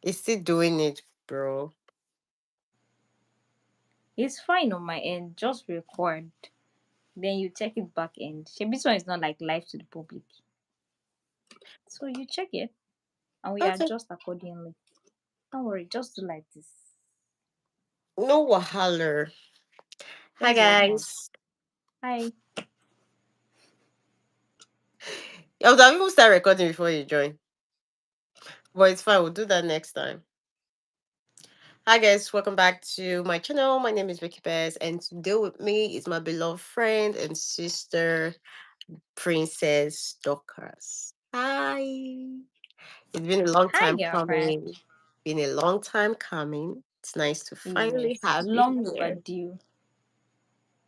It's still doing it, bro. It's fine on my end. Just record. Then you check it back end. This one is not like live to the public. So you check it and we Okay. adjust accordingly. Don't worry, just do like this. No wahala. Hi Where's your husband? guys. Hi. I was even start recording before you join. But it's fine, we'll do that next time. Hi guys, welcome back to my channel. My name is Vicky Bears, and today with me is my beloved friend and sister, Princess Dorcas. Hi. It's been a long Hi, time girlfriend. coming. Been a long time coming. It's nice to finally Yes, have you long here. overdue.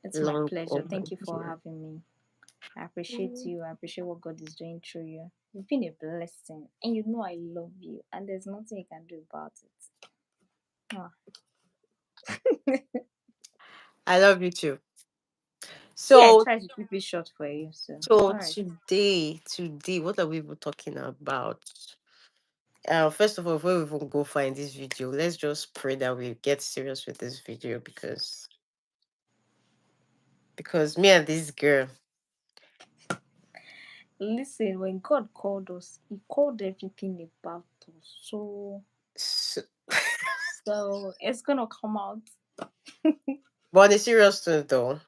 It's my Long pleasure. Thank you for overdue. having me. I appreciate you. I appreciate what God is doing through you. You've been a blessing. And you know I love you. And there's nothing you can do about it. Ah. I love you too. See, I So, tried to keep it short for you. So, so alright. today, what are we even talking about? First of all, before we even go find this video, let's just pray that we get serious with this video because me and this girl, Listen, when God called us, He called everything about us. s- So it's gonna come out. but on a serious note though,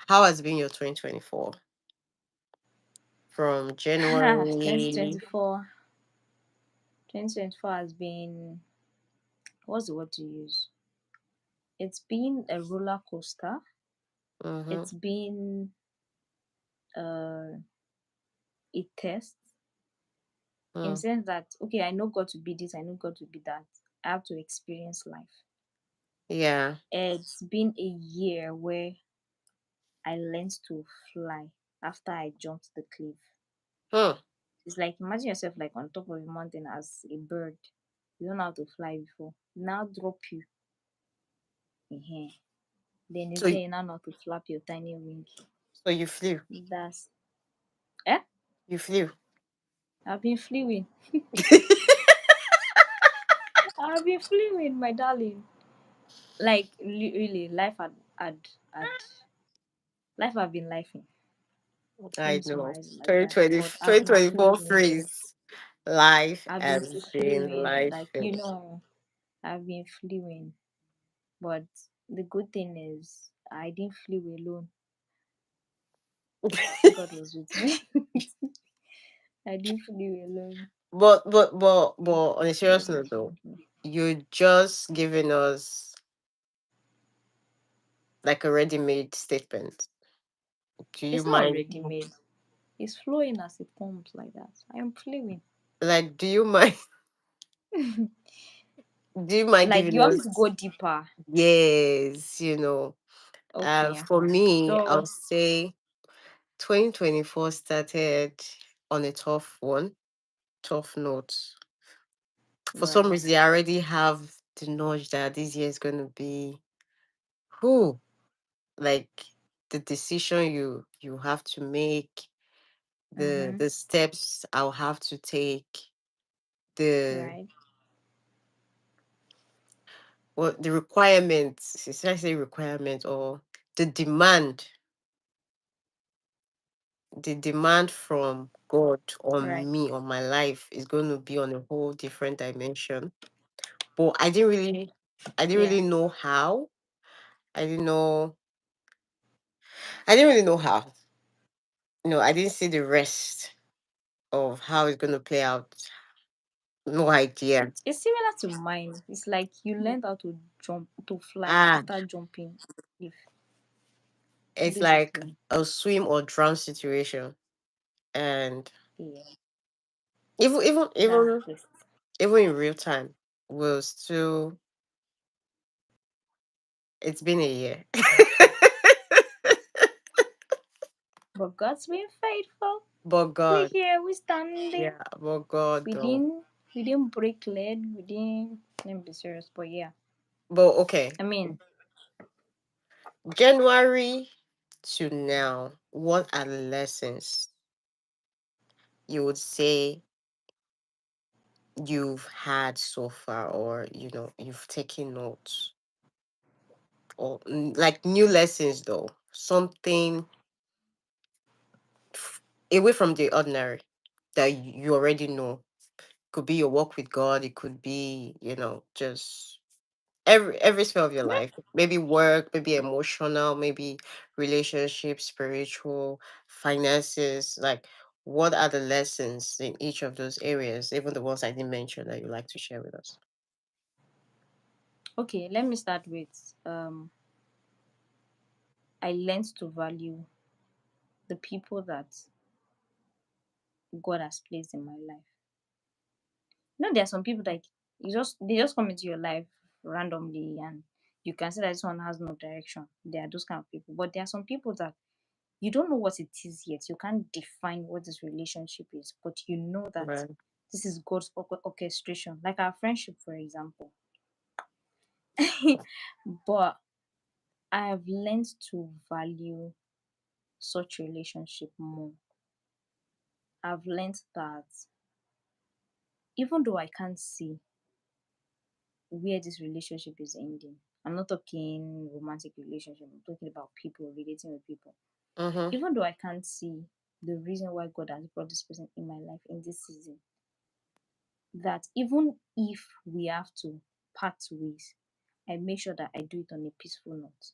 how has been your 2024 from January? 2024. 2024 has been, what's the word to use? It's been a roller coaster. Mm-hmm. It's been uh, a test in the Mm, sense that, okay, I know God to be this, I know God to be that. I have to experience life. yeah. It's been a year where I learned to fly after I jumped the cliff. Hmm. It's like imagine yourself like on top of a mountain as a bird. You don't know how to fly before. Now drop you. uh Then they So say you now know how to flap your tiny wing. so you flew. That's eh? You flew. I've been fluing. I've been fluing, my darling. Like really, had life have been lifing. Let I me know. summarize it like that. 2020, But I've been 2024 fluing. freeze. Life I've been has been fluing. life. Like I've been fluing. But the good thing is I didn't flew alone. God was with me. I didn't flew alone. But on a serious God note was though, with me. you're just giving us like a ready-made statement. Do you It's not mind? ready made. It's flowing as it comes like that. I am fluing. Like, do you mind? Do you mind Like giving you want me to us? go deeper? Yes, Okay. for me, I'll So say 2024 started on a tough one, tough note. For some right, reason, I already have the knowledge that this year is going to be who, like the decision you have to make, mm-hmm, the steps I'll have to take, the right, what the requirements, should I say requirement or the demand, the demand from God right, on me, on my life is going to be on a whole different dimension. But I didn't really yeah. know how. I didn't know I didn't really know how. I didn't see the rest of how it's gonna play out. No idea. It's similar to mine. It's like you learned how to jump to fly Ah, after jumping. If it's like basically, a swim or drown situation. And yeah, even even that's even this. even in real time, we'll still it's been a year. But God's been faithful. But We God, here, we standing. yeah, but God We though. didn't, we didn't break lead. We didn't. Let me be serious, but yeah. But okay. I mean, January to now, what are the lessons you would say you've had so far, or you've taken notes, or like new lessons though, something away from the ordinary that you already know. Could be your walk with God, it could be, just every sphere of your life. Maybe work, maybe emotional, maybe relationship, spiritual, finances. Like, what are the lessons in each of those areas, even the ones I didn't mention, that you like to share with us? Okay, let me start with I learned to value the people that God has placed in my life. There are some people that they just come into your life randomly, and you can see that this one has no direction. There are those kind of people. But there are some people that you don't know what it is yet. You can't define what this relationship is, but you know that Right. this is God's orchestration. Like our friendship, for example. But I have learned to value such relationship more. I've learned that even though I can't see where this relationship is ending, I'm not talking romantic relationship, I'm talking about people relating with people. Mm-hmm. Even though I can't see the reason why God has brought this person in my life in this season, that even if we have to part ways, I make sure that I do it on a peaceful note.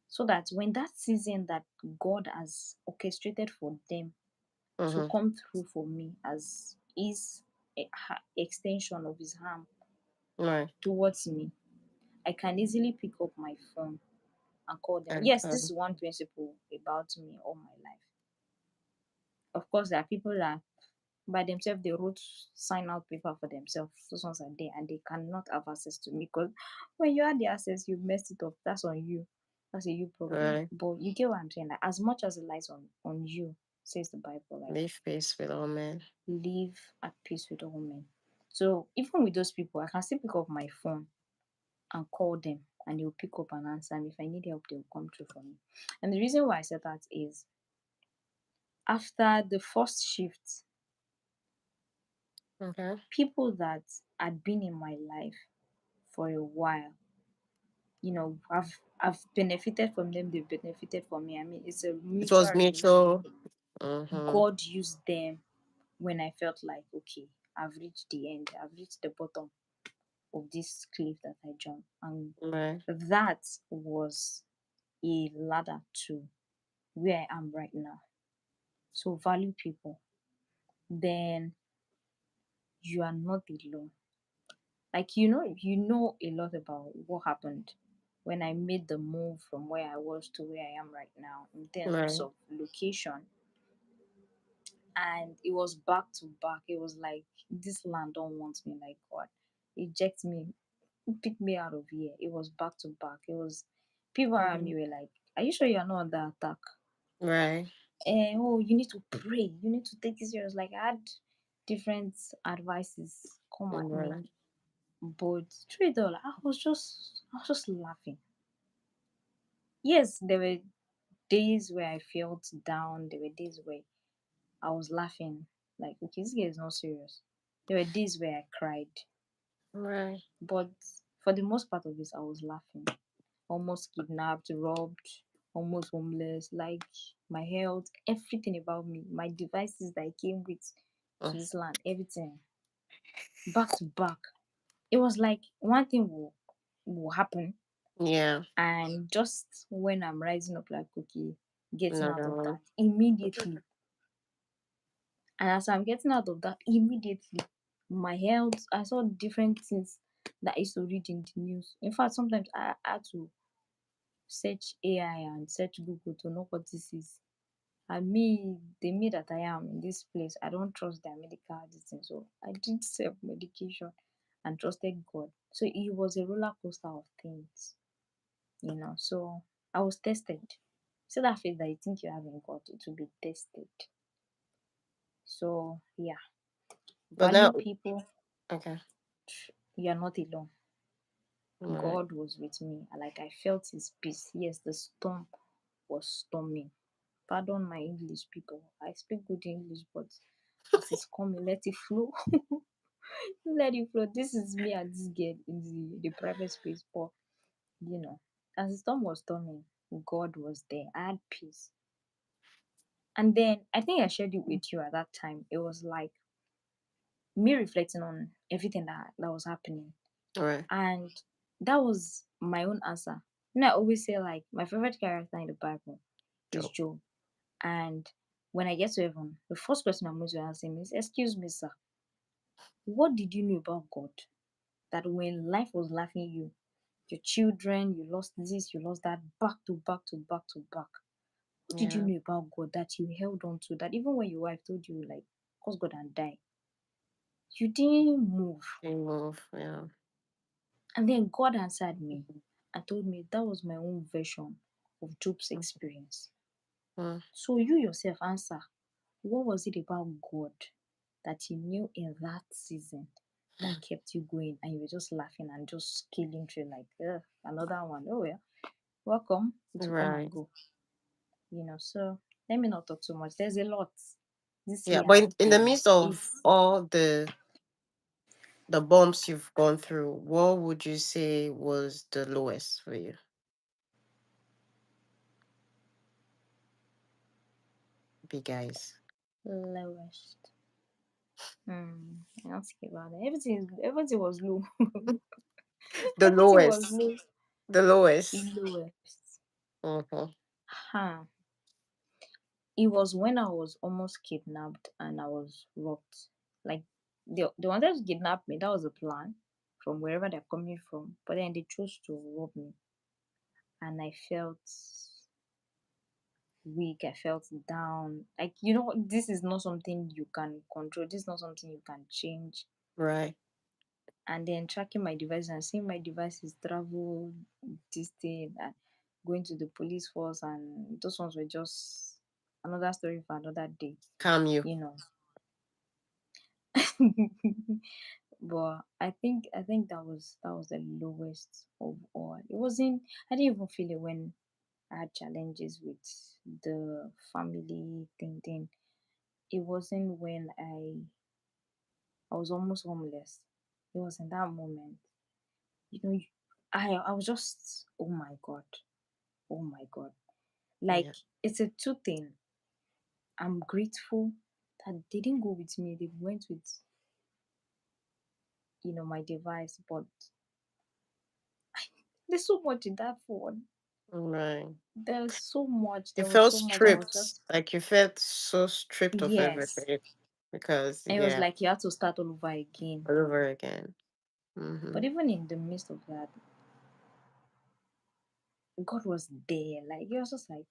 So that when that season that God has orchestrated for them to Mm-hmm. come through for me as his extension of his arm Right. towards me, I can easily pick up my phone and call them. And Yes, this is one principle about me all my life. Of course, there are people that by themselves they wrote sign out paper for themselves. Those ones are there and they cannot have access to me because when you had the access, you messed it up. That's on you. That's a you problem. right. But you get what I'm saying? Like, as much as it lies on you, says the Bible, like Leave peace with all men. live at peace with all men. So even with those people, I can still pick up my phone and call them and they'll pick up and answer. And if I need help, they'll come through for me. And the reason why I said that is after the first shift, Okay. people that had been in my life for a while, I've benefited from them, they've benefited from me. I mean, it's a It mutual was relationship. mutual. Mm-hmm. God used them when I felt like, okay, I've reached the end, I've reached the bottom of this cliff that I jumped. And Right. that was a ladder to where I am right now. So value people. Then you are not alone. Like you know a lot about what happened when I made the move from where I was to where I am right now in terms Right. of location. And it was back to back. It was like this land don't want me, like God. Eject me, pick me out of here. It was back to back. It was people around Mm-hmm. me were like, are you sure you're not under attack? Right. Oh, you need to pray. You need to take it serious. Like I had different advices come at me. Right. But through it all, I was just laughing. Yes, there were days where I felt down. There were days where I was laughing. Like, okay, this girl is not serious. There were days where I cried. Right. But for the most part of it, I was laughing. Almost kidnapped, robbed, almost homeless. Like my health, everything about me, my devices that I came with to this land, everything back to back. It was like one thing will happen, Yeah. and just when I'm rising up like cookie, getting out Another of one. that immediately. And as I'm getting out of that immediately, my health, I saw different things that I used to read in the news. In fact, sometimes I had to search AI and search Google to know what this is. And me, the me that I am in this place, I don't trust their medical distance. So I did self medication and trusted God. So it was a roller coaster of things. So I was tested. So that faith that you think you have in God, it will be tested. So yeah, But now, value people. okay. You're not alone. Right. God was with me. Like I felt his peace. Yes, the storm was storming. Pardon my English, people. I speak good English, but as it's coming, let it flow. Let it flow. This is me and this girl in the private space. But you know, as the storm was storming, God was there. I had peace. And then I think I shared it with you at that time. It was like me reflecting on everything that was happening. All right. And that was my own answer. You know, I always say like my favorite character in the Bible is Job. Job. And when I get to heaven, the first question I'm going to ask him is, "Excuse me, sir, what did you know about God? That when life was laughing you, your children, you lost this, you lost that, back to back to back to back. What did you Yeah. know about God that you held on to? That even when your wife told you, like, cause God and die, you didn't move." They move. Yeah. And then God answered me and told me that was my own version of Job's experience. Mm. So you yourself answer, what was it about God that you knew in that season that kept you going and you were just laughing and just scaling through like, "Ugh, another one. Oh well, welcome. It will come and Right. go." So let me not talk too much. There's a lot. This Yeah. year But has in the been midst of it's all the bumps you've gone through, what would you say was the lowest for you? Big guys. lowest. I'll think about it. Everything was low. The Everything was lowest. low. The lowest. Lowest. Mm-hmm. Huh. It was when I was almost kidnapped and I was robbed. Like they wanted to kidnap me. That was the plan from wherever they're coming from. But then they chose to rob me, and I felt weak. I felt down. Like this is not something you can control. This is not something you can change. Right. And then tracking my devices and seeing my devices travel this thing and going to the police force, and those ones were just another story for another day, Calm you. you know. But I think that was the lowest of all. It wasn't I didn't even feel it when I had challenges with the family thing. It wasn't when I was almost homeless. It was in that moment. You know, I was just, oh my God, oh my God. Like Yeah. it's a two thing. I'm grateful that they didn't go with me. They went with, my device. But there's so much in that phone. Right. There's so much. You There was felt so much. I was stripped. just Like you felt so stripped of yes. everything. Because And it was yeah, like you had to start all over again. all over again. Mm-hmm. But even in the midst of that, God was there. Like he was just like,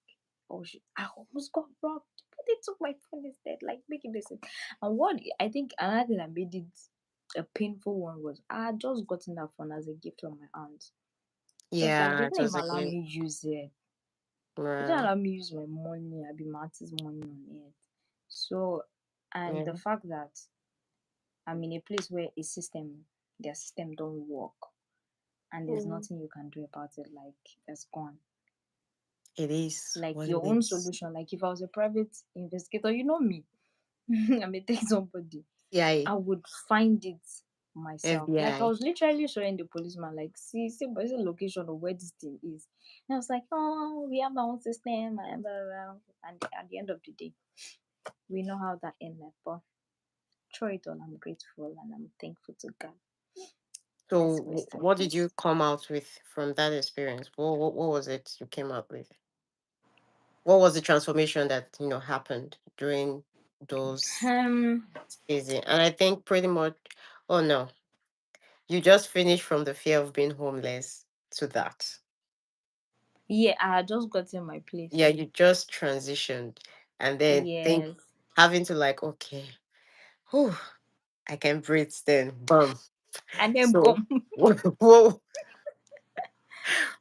oh shit, I almost got robbed, but they took my phone instead. Like making this. And what I think another thing that made it a painful one was I had just gotten that phone as a gift from my aunt. So it's like they Yeah, it didn't even was a allow gift. me use it. They didn't Right. allow me use my money. I be my auntie's money on it. So and the Yeah. fact that I'm in a place where their system don't work and there's Mm. nothing you can do about it, like it's gone. It is Like what it your own is. solution. Like if I was a private investigator, you know me, I'm a tech somebody. Yeah. I would find it myself. Like I FBI. was literally showing the policeman, like, see, but it's the location of where this thing is. And I was like, oh, we have our own system, and blah, blah, blah. And at the end of the day, we know how that ended. But through it all, I'm grateful and I'm thankful to God. So, Next question, what did you please. come out with from that experience? What was it you came out with? What was the transformation that happened during those Um, season? And I think pretty much, oh no, you just finished from the fear of being homeless to that. yeah, I had just gotten my place. Yeah, you just transitioned, and then think Yes. having to like, okay, whew, I can breathe. Then, boom. And then So, boom. what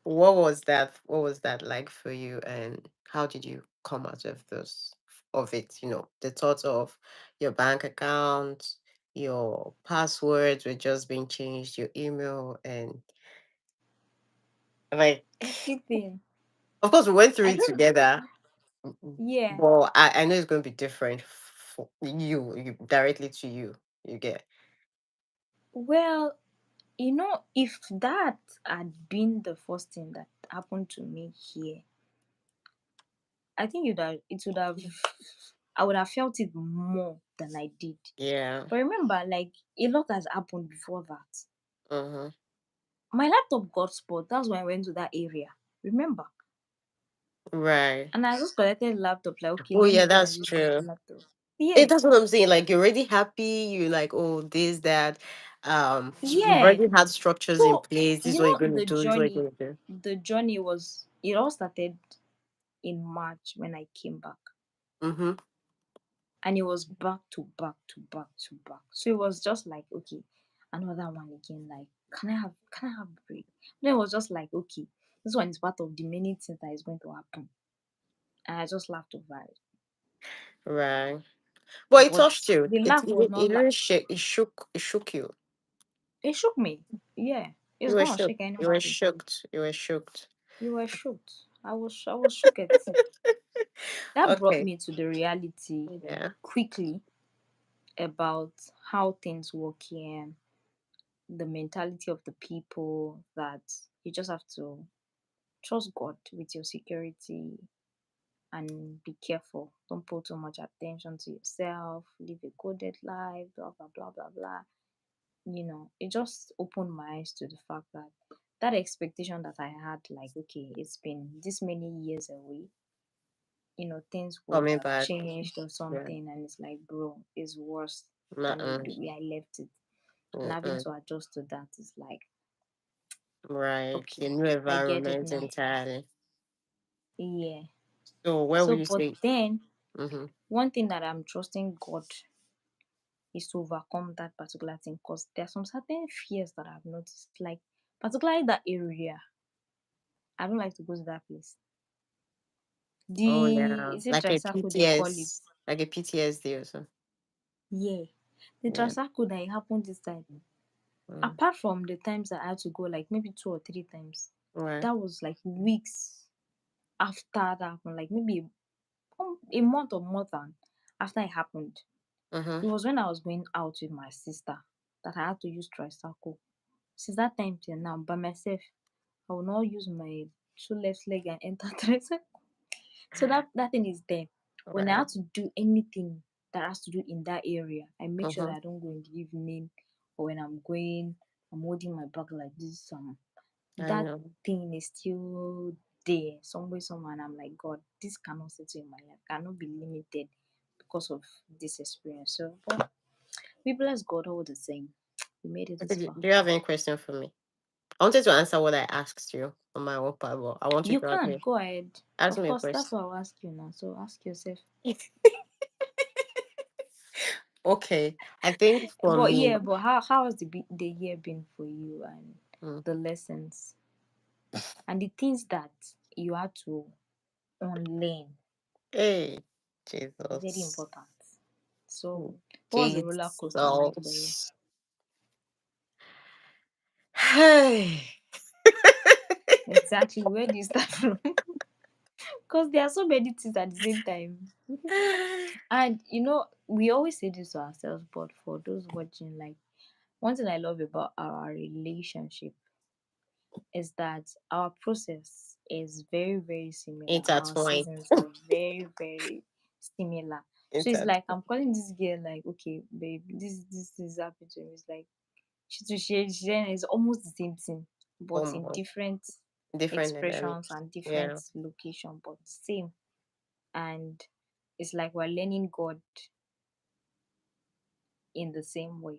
what was that? What was that like for you, and how did you come out of those of it? The thought of your bank account, your passwords were just being changed, your email, and like, Everything. of course, we went through I it don't. together. Yeah. But I know it's going to be different for you directly to you. You get. Well, if that had been the first thing that happened to me here, I think it would have, I would have felt it more than I did. Yeah. But remember, like, a lot has happened before that. Mm-hmm. My laptop got spoiled. That's when I went to that area. Remember? Right. And I just collected the laptop, like, okay, Oh let me yeah, go and that's use this true. laptop. Yeah. That's what I'm saying. Like you're already happy. You like, oh, this, that. You've Yeah. already had structures in So, place. This is what you're gonna the do. This is what you're journey, gonna do. it all started in March when I came back. Mm-hmm. And it was back to back to back to back. So it was just like, okay, another one again. Like, can I have a break? Then it was just like, okay, this one is part of the many things that is going to happen. And I just laughed over it. Right. But it But touched you. the laugh was not It like, really shake. It shook you. it shook me. Yeah. You It's were gonna shook. shake You were anybody. shooked. You were shooked. You were shocked. I was shocked. That brought Okay. me to the reality Yeah. quickly about how things work here, the mentality of the people, that you just have to trust God with your security and be careful. Don't put too much attention to yourself, live a coded life, blah blah blah blah blah. It just opened my eyes to the fact that that expectation that I had, like, okay, it's been this many years away, things would Coming have back. changed or Yeah. something, and it's like, bro, it's worse than Uh-uh. the way I left it. And having Uh-uh. to adjust to that is like, Right. okay, A new I get it environment now. entirely. Yeah. So where So, would you but say? then Mm-hmm. one thing that I'm trusting God is to overcome that particular thing, because there are some certain fears that I've noticed, like particularly that area. I don't like to go to that place. Oh The yeah. is it Like a tricycle they call it? PTS. Like a PTSD or so. Yeah. The Yeah. tricycle that it happened this time. Mm. Apart from the times that I had to go, like maybe two or three times, Right. that was like weeks after that happened, like maybe a month or more than after it happened. Mm-hmm. It was when I was going out with my sister that I had to use tricycle. Since that time till now, by myself, I will not use my two left leg and enter tricycle. So that thing is there. When I Right. have to do anything that has to do in that area, I make sure Mm-hmm. that I don't go in the evening, or when I'm going, I'm holding my bag like this. I That know. thing is still there somewhere, somewhere, and I'm like, God, this cannot settle in my life, cannot be limited because of this experience. So, but we bless God all the same. We made it Okay, this far. do you have any question for me? I wanted to answer what I asked you on my own part, but I want you You to ask can me. go ahead. Ask Of me a course, that's question. what I'll ask you now. So ask yourself. Okay. I think for But me, yeah, but how has the year been for you, and mm, the lessons and the things that you had to unlearn? hey, Very Jesus. important. So, what was the roller coaster like for you? Jesus. Hey. Exactly. Where do you start from? Because there are so many things at the same time. And we always say this to ourselves, but for those watching, like, one thing I love about our relationship is that our process is very, very similar. Our Intertwined. seasons are very, very similar. So it's like Intertwined. I'm calling this girl, like, okay, babe, this is happening to me. It's like she then is almost the same thing, but in Almost. different Different expressions dynamics. and different Yeah. location, but same. And it's like we're learning God in the same way.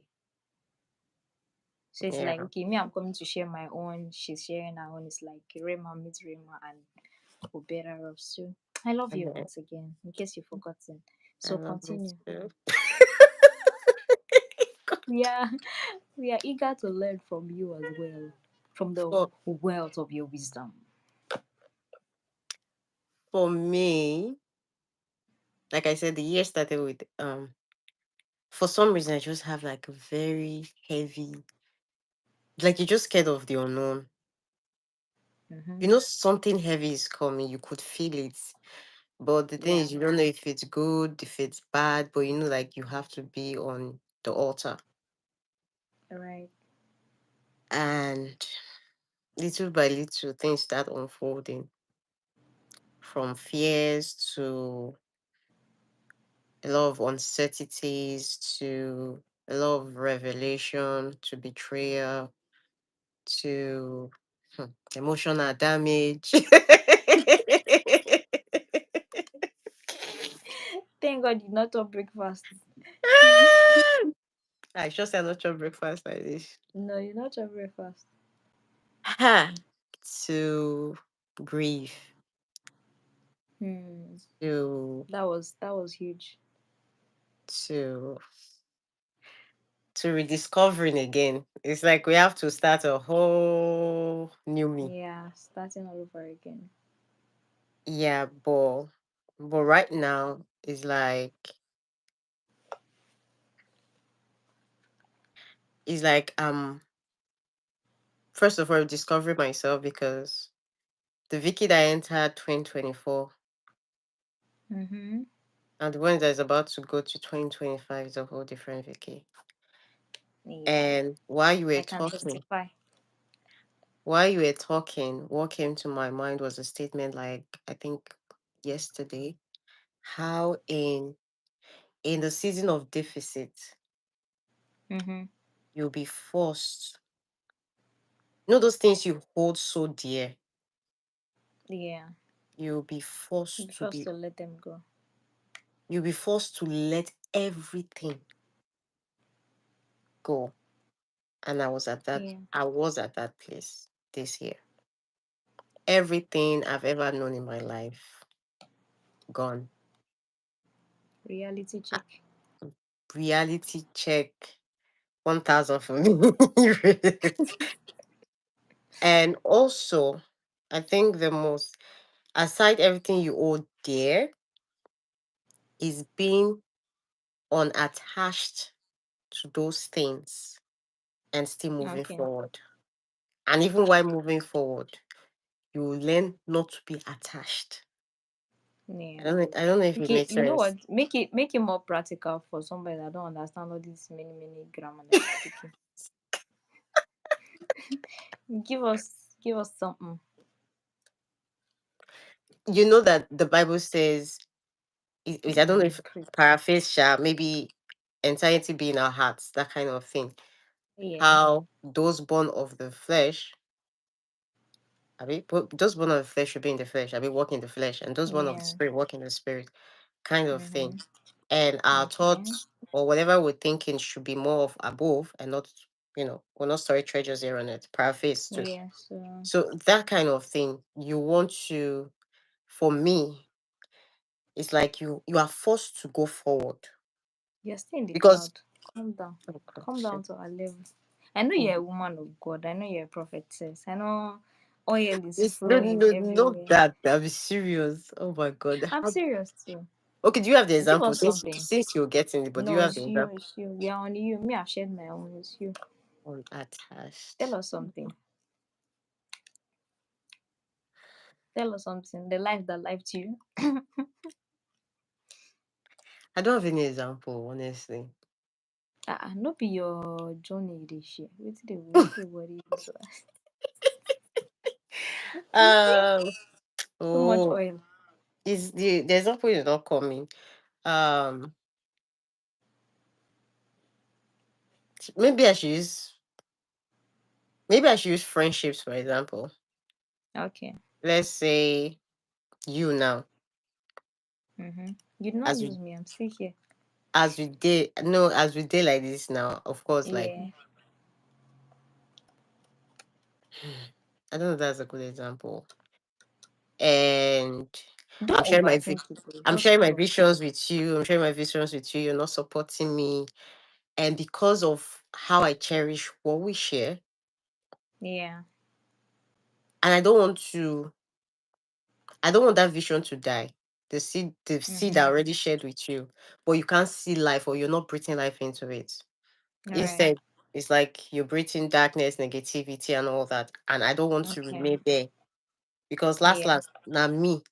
So it's like, Yeah. okay, me, I'm coming to share my own, she's sharing her own. It's like Rema meets Rema, and we're better off. So I love you Okay. once again, in case you've forgotten. I So love this continue. too. We are we are eager to learn from you as well, from the For, wealth of your wisdom. for me, like I said, the year started with for some reason I just have like a very heavy, like you're just scared of the unknown. Mm-hmm. You know something heavy is coming, you could feel it. But the thing Yeah. is you don't know if it's good, if it's bad, but like you have to be on the altar. Right. And little by little, things start unfolding from fears to a lot of uncertainties to a lot of revelation to betrayal to emotional damage. Thank God you not chop breakfast. I just said not your breakfast like this. No, you not chop breakfast. Ha! To grief, Hmm. to That was huge. to rediscovering again. It's like we have to start a whole new me. Yeah, starting all over again. Yeah, but right now it's like first of all discovering myself because the Vicky that entered 2024 Mm-hmm. and the one that is about to go to 2025 is a whole different Vicky. Yeah, And while you were I can talking, testify. what came to my mind was a statement like I think yesterday, how in the season of deficit, Mm-hmm. you'll be forced. You know those things you hold so dear, Yeah, you'll be be forced to forced be to let them go. you'll be forced to let everything go. And Yeah, I was at that place this year. Everything I've ever known in my life gone. reality Ah, check. reality check 1000 for me. And also, I think the most, aside everything you owe dear, is being unattached to those things and still moving Okay. forward. And even while moving forward, you will learn not to be attached. Yeah. I don't know if it Okay, makes you know sense. what? Make it more practical for somebody that don't understand all these many grammar that you're speaking. Give us something. You know that the Bible says, I don't know if Great. paraphrase shall maybe entirety be in our hearts, that kind of thing. Yeah. How those born of the flesh, those born of the flesh should be in the flesh, walk in the flesh, and those born of the Yeah. spirit walk in the spirit, kind of thing. Mm-hmm. And our Okay. thoughts or whatever we're thinking should be more of above and not, we're not storing treasures here on it. Paraphrase too. Yeah. So So that kind of thing, you want to, for me, it's like you are forced to go forward you're still in the because cloud. Calm down. oh Come gosh. down to our level. I know you're a woman of God. I know you're a prophetess. I know oil is It's no, flowing no, not everywhere. that. I'll be serious. Oh my god. I'm serious too. Okay, do you have the Give example? us Since something. since you're getting it, but do you No, have the it's you. example It's you. We are on you. Me, I've shared my own. It's you. Tell unattached? us something. Tell us something. The life that life to you. I don't have any example, honestly. No be your journey dey share. Wetin dey worry you so? You see, Um. too much Oh, oil. is the example is not coming. Um. Maybe I should use. Maybe I should use friendships for example. Okay. Let's say you now, You did not as we lose me. I'm still here. as we did like this now. Of course, like Yeah. I don't know if that's a good example. And I'm Don't sharing overthink it. I'm Just sharing my flow. visions with you. I'm sharing my visions with you. You're not supporting me, and because of how I cherish what we share, Yeah. and I don't want that vision to die. The seed I Mm-hmm. already shared with you, but you can't see life or you're not breathing life into it. All right. Instead, it's like you're breathing darkness, negativity, and all that. And I don't want to Okay. remain there because Yeah. last, now me,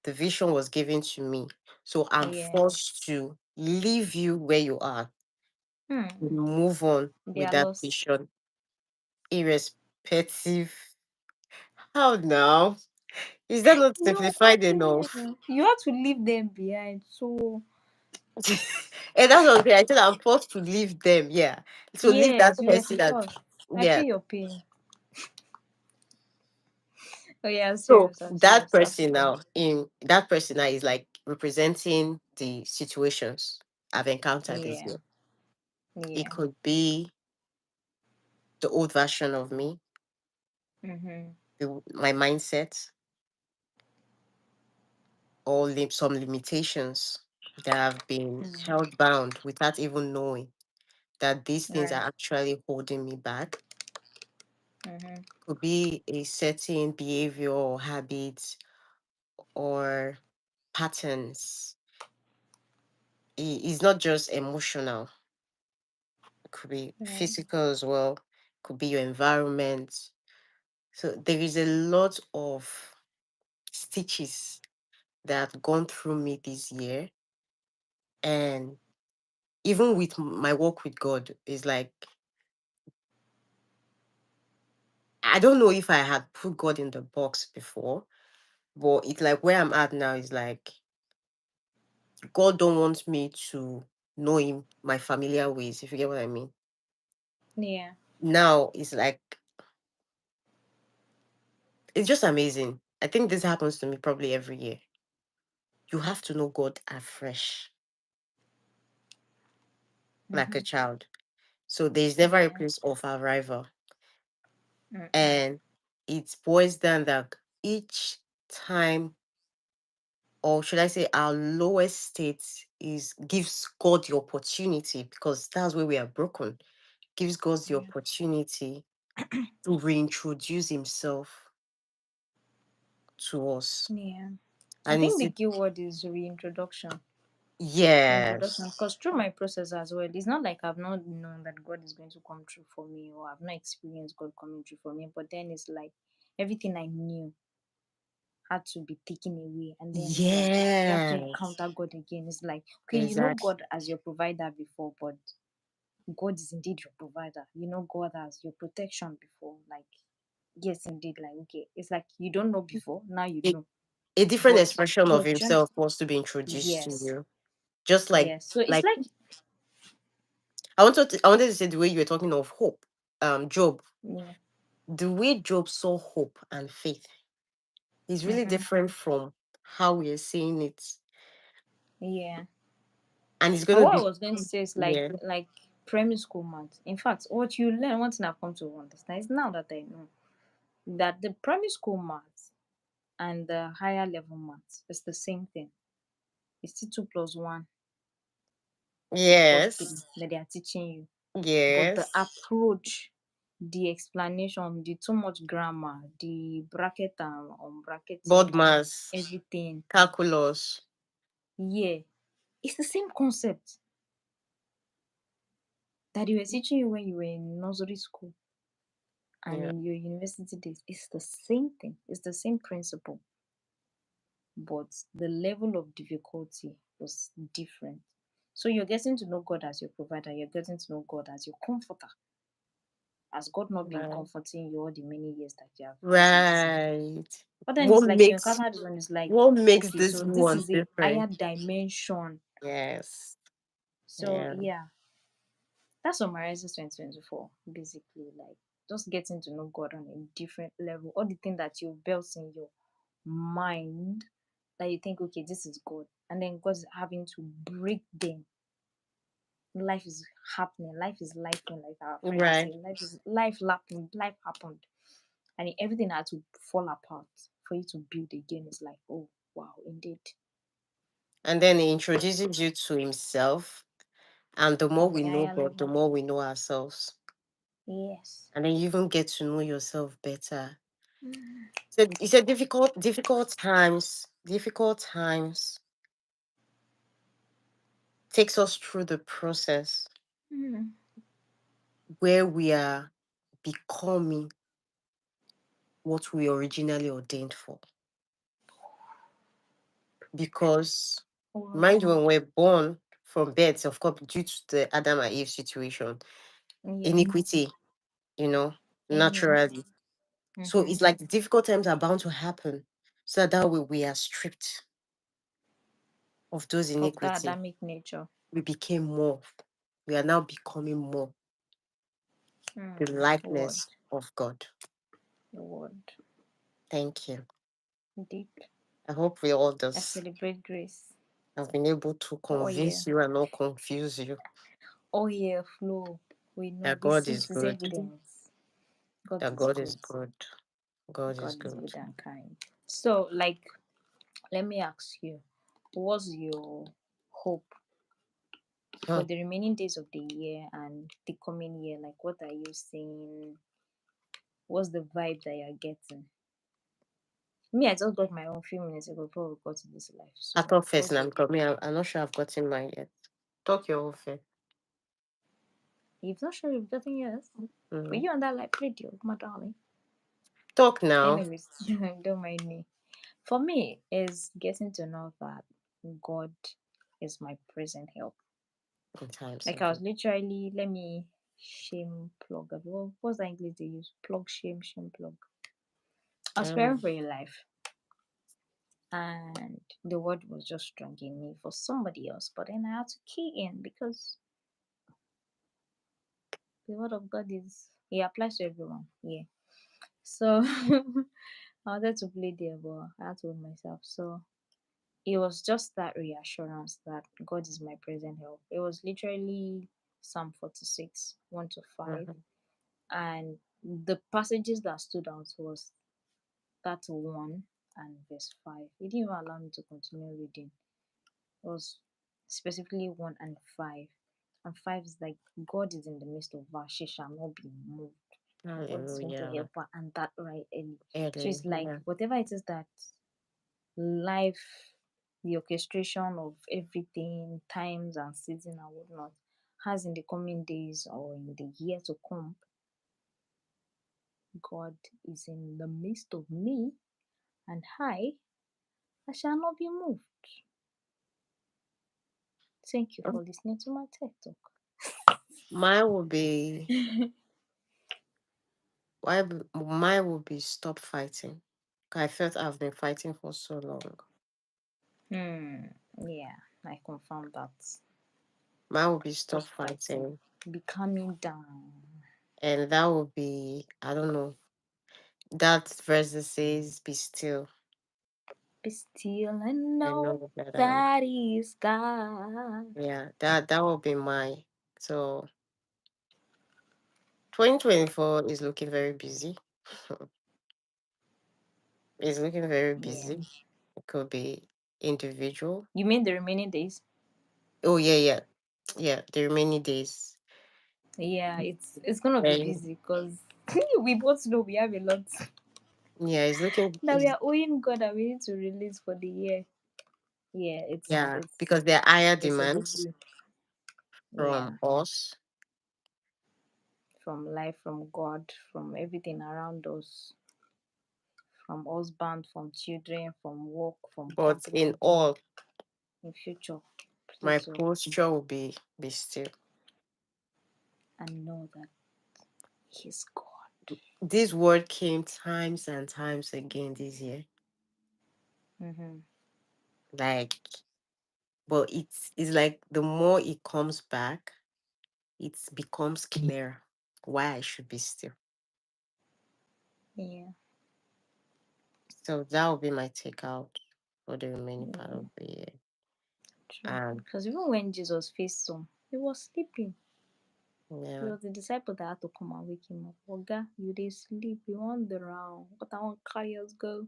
the vision was given to me. So I'm Yeah. forced to leave you where you are Hmm. move on They with are that lost. vision, irrespective. How now? Is that not No, simplified enough? you have to leave them behind. So And that's what I'm saying. I said I'm forced to leave them. Yeah. So leave that yes, you were person that, forced. I yeah. feel your pain. Oh yeah, I'm So serious. I'm that serious. That's person fine. now in that person now is like representing the situations I've encountered this Yeah, year. It yeah. could be the old version of me, Mhm. my mindset, or some limitations that have been Mm. held bound without even knowing that these things Right. are actually holding me back. Mhm. Could be a certain behavior or habit or patterns. It's not just emotional, it could be Right. physical as well, could be your environment. So there is a lot of stitches that have gone through me this year. And even with my work with God, is like, I don't know if I had put God in the box before, but it's like where I'm at now is like God don't want me to know him my familiar ways, if you get what I mean. Yeah. Now it's like it's just amazing. I think this happens to me probably every year. You have to know God afresh, like a Mhm. child. So there's never a Yeah. place of arrival. Mm-mm. And it boils down that each time, or should I say our lowest state is gives God the opportunity, because that's where we are broken, gives God the Yeah. opportunity to reintroduce himself to us. Yeah. I And think it's the key word is reintroduction. Reintroduction. yes. Because through my process as well, it's not like I've not known that God is going to come true for me or I've not experienced God coming true for me. But then it's like everything I knew had to be taken away. And then it's like you have to Yes. encounter God again. It's like, okay, you know Exactly. God as your provider before, but God is indeed your provider. You know God as your protection before. Like, yes, indeed. Like, okay, it's like you don't know before, now you A, know. a different But expression of your journey, himself wants to be introduced to yes, you. Just yes. So it's like like, I wanted to say the way you were talking of hope. Job. yeah, The way Job saw hope and faith is really mm-hmm, different from how we are seeing it. yeah. And it's And gonna what I be, was going to say is yeah. like primary school maths. In fact, what you learn, one thing I've come to understand is now that I know that the primary school maths and the higher level maths is the same thing. It's still 2 plus 1 equals 3 Yes. that they are teaching you. But the Yes. approach, the explanation, the too much grammar, the bracket and Board unbracketing, mass, everything, calculus. yeah, it's the same concept that they were teaching you when you were in nursery school and Yeah. in your university days. It's the same thing, it's the same principle, but the level of difficulty was different. So you're getting to know God as your provider, you're getting to know God as your comforter. Has God not been Right. comforting you all the many years that you have been missing Him? Right. But then What it's like you makes encounter this one, it's like, what makes okay, this so this one is a higher different? dimension. Yes. So Yeah. yeah, that summarizes 2024 basically. Like just getting to know God on a different level. All the things that you've built in your mind that you think, okay, this is God, and then God is having to break them. Life is happening, life is life, like our friend is Right. saying, life is life happened, life happened, and everything had to fall apart for you to build again. It's like, oh wow, indeed. And then he introduces you to himself. And the more On we a know higher God, the level. more we know ourselves. Yes. And then you even get to know yourself better. Mm. So you said difficult times takes us through the process Mm. where we are becoming what we originally ordained for. Because Oh mind you, no. when we're born, from birth, of course, due to the Adam and Eve situation, Yeah. iniquity, you know, naturally. Yes. So Mm-hmm. it's like the difficult times are bound to happen. So that way we are stripped of those Of the iniquity. Adamic nature. We became more. We are now becoming more the Word. likeness of God. Word. Thank you. Deep. I hope we all I just celebrate grace. have been able to Oh yeah. convince you and not confuse you Oh yeah, flow. We know that we God see is it is good. evidence. God That is God is good. good. God is God is good. good and kind. So, like, let me ask you, what's your hope for Hmm. the remaining days of the year and the coming year? Like, what are you saying? What's the vibe that you're getting? Me, I just got my own few minutes ago before we got to this life. I So, thought first what's now your because me, I'm not sure I've gotten mine yet. Talk your whole fair. You've not sure you've gotten yours? Were Mm. you on that live radio, my darling? Talk now. Anyways, don't mind me. For me, is getting to know that God is my present help. In times Like of I was literally, let me shame plug. Well, what's the English they use? Plug, shame plug. I was preparing for um, your life, and the word was just strong in me for somebody else. But then I had to key in because the word of God is it applies to everyone. Yeah. So I wanted to play there, but I had to hold myself. So it was just that reassurance that God is my present help. It was literally Psalm 46, 1 to 5. mhm. And the passages that stood out was that 1 and verse 5. It didn't even allow me to continue reading. It was specifically 1 and 5. And 5 is like, God is in the midst of us, she shall not be moved. God is going to Hallelujah. help her, and that right early. So it's like, Hallelujah. whatever it is that life, the orchestration of everything, times and season and whatnot, has in the coming days or in the year to come, God is in the midst of me, and I shall not be moved. Thank you for listening to my TED Mine will be talk. mine will be stop fighting. 'Cause I felt I've been fighting for so long. Yeah, I confirm that. Mine will be stop Stop fighting. fighting. Be calming down. And that will be, I don't know, that verse that says, be still. Be still and I know know that I am. that is God. Yeah, that will be mine. So 2024 is looking very busy. It's looking very Yeah. busy. It could be individual. You mean the remaining days? Oh yeah, yeah. Yeah, the remaining days. Yeah, it's gonna be And busy because we both know we have a lot yeah, it's looking that we are owing God and we need to release for the year. Yeah, it's yeah, it's because there are higher it's a big demands deal. Yeah, from us. from life, from God, from everything around us, from husband, from children, from work, from But in capital, God, all, in future. my Please, oh, posture will be still. and know that He's God. This word came times and times again this year. Mm-hmm. Like, but it's like the more it comes back, it becomes clear why I should be still. Yeah, So that will be my takeout for the remaining part yeah, of the year. true. And Because even when Jesus faced some, He was sleeping. It yeah, was the disciple that had to come and wake him up. Oga, you dey sleep, you want the round. But I want carry us go.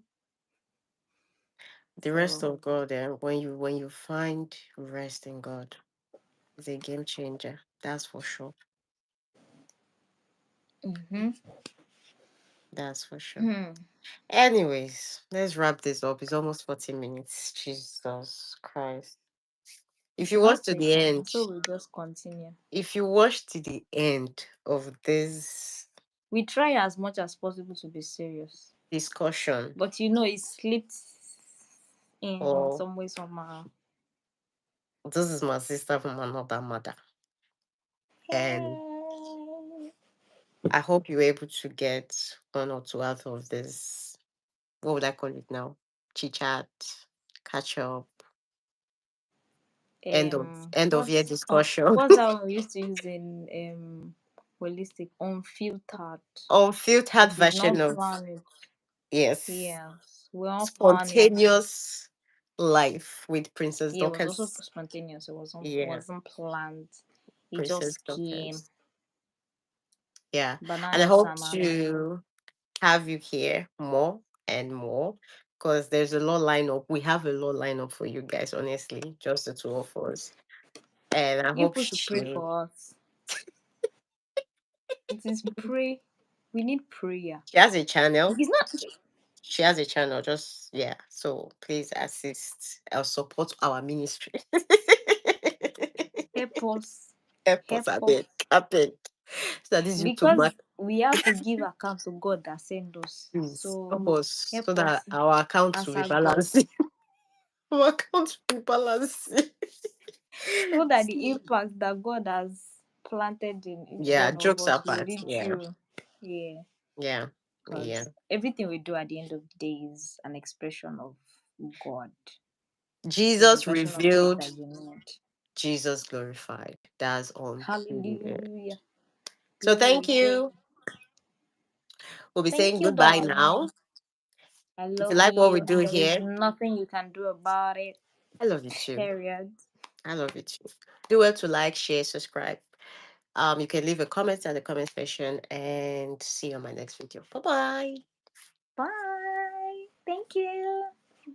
the rest So, of God, when you find rest in God, it's a game changer. That's for sure. mm-hmm. That's for sure. Hmm. Anyways, let's wrap this up. It's almost 40 minutes. Jesus Christ. If you watch Not to the taking, end, so we'll just continue. if you watch to the end of this We try as much as possible to be serious. discussion, But you know, it slipped in or some way, somehow. This is my sister from another mother. And Hey. I hope you were able to get one or two out of this. What would I call it now? Chit chat, catch up, end of year discussion. What's that one we used to use in holistic? Unfiltered. Unfiltered We did version not of, plan it. yes, Yes, we all plan it. spontaneous life with Princess Yeah, it was also Dorcas. spontaneous. It Yeah, wasn't planned. It Princess just came. Dorcas. Yeah. But now And I it's hope Samara. to have you here more and more because there's a lot line up. We have a lot line up for you guys, honestly, just the two of us. And I You hope people should pray for us. It is pray. We need prayer. she has a channel. It's not She has a channel, just yeah. So please assist or support our ministry. help us. Help us Help a us. bit, a bit. So that this YouTube Because mark, we have to give account to God that sent us. please So help us so help that us our account will be answer God. balanced. Our account will be balanced. So that the impact that God has planted in each Yeah, one of jokes us will apart. read Yeah, through. Yeah. yeah, yeah. Because everything we do at the end of the day is an expression of God. It's a Jesus version of God revealed, that you need. Jesus glorified. That's all. Yeah. Hallelujah. So thank Glory, glory. you. We'll be Thank saying you, goodbye darling. now. I If you love like what we you, do and there is here, nothing you can do about it. I love you too. Period. I love you too. Do well to like, share, subscribe. You can leave a comment at the comment section and see you on my next video. Bye bye. Bye. Thank you.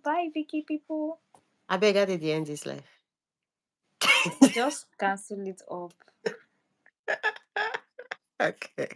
Bye, Vicky people. I beg I did the end this life. Just cancel it up. Okay.